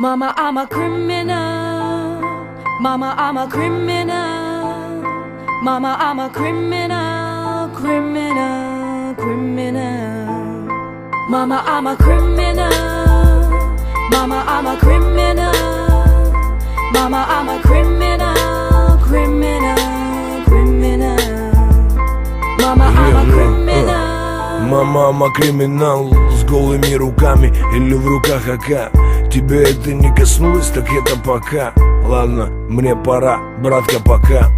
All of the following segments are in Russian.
Mama, I'm a criminal. Mama, I'm a criminal. Mama, I'm a criminal, criminal, criminal. Mama, I'm a criminal. Mama, I'm a criminal. Mama, I'm a criminal, criminal, criminal. Mama, I'm a criminal. Мама, I'm a криминал. С голыми руками или в руках АК. Тебе это не коснулось, так это пока. Ладно, мне пора, братка, пока.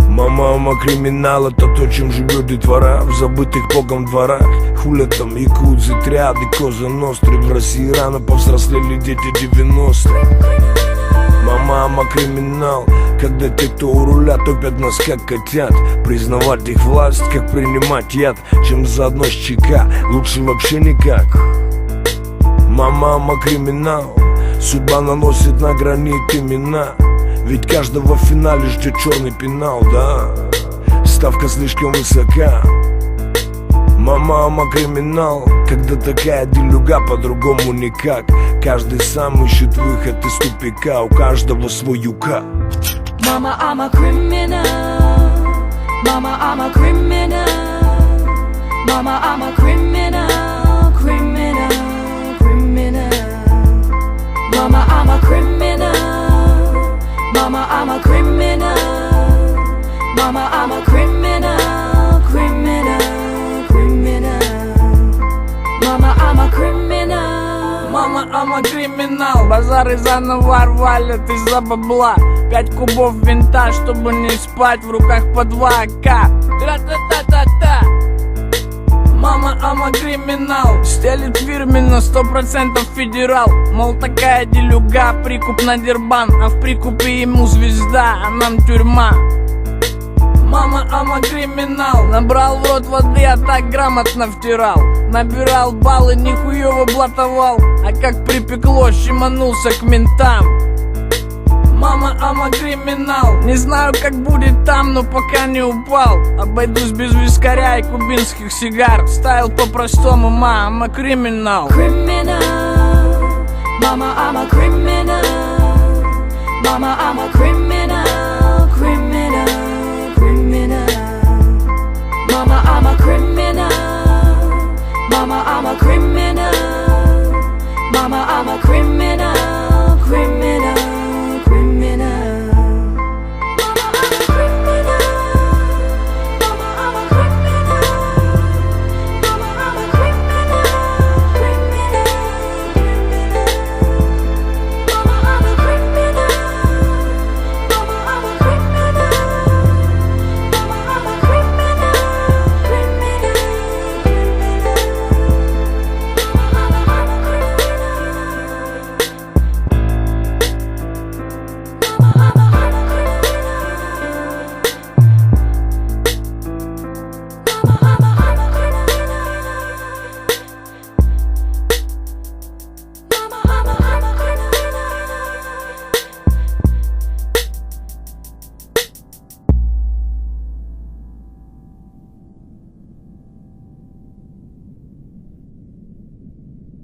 Мама, I'm a криминал, это то, чем живет детвора в забытых богом дворах. Хулят там якудзы, триады, коза ностры. В России рано повзрослели дети 90-х. Мама, I'm a криминал. Когда те, кто у руля, топят нас как котят. Признавать их власть, как принимать яд. Чем заодно с ЧК, лучше вообще никак. Мама, I'm a криминал. Судьба наносит на гранит имена. Ведь каждого в финале ждет черный пенал, да. Ставка слишком высока. Мама, I'm a криминал. Когда такая делюга, по-другому никак. Каждый сам ищет выход из тупика. У каждого свой юка. Mama, I'm a criminal. Mama, I'm a criminal. Mama, I'm a criminal, criminal, criminal. Mama, I'm a criminal. Mama, I'm a criminal. Mama, I'm a criminal, criminal, criminal. Mama, I'm a criminal. Мама, I'm a криминал. Базары заново валят из-за бабла. 5 кубов винта, чтобы не спать. В руках по 2 АК. Тра-та-та-та-та. Мама, I'm a криминал. Стелит фирменно, 100% федерал. Мол, такая делюга, прикуп на дербан. А в прикупе ему звезда, а нам тюрьма. Мама, I'm a криминал. Набрал в рот воды, а так грамотно втирал. Набирал баллы, нихуёво блатовал. А как припекло, щеманулся к ментам. Мама, I'm a криминал. Не знаю, как будет там, но пока не упал. Обойдусь без вискаря и кубинских сигар. Стайл по-простому, I'm a криминал. Criminal. Mama, I'm a criminal. Mama, I'm a criminal, criminal, criminal. Mama, I'm a criminal. Mama, I'm a criminal. Mama, I'm a criminal, criminal.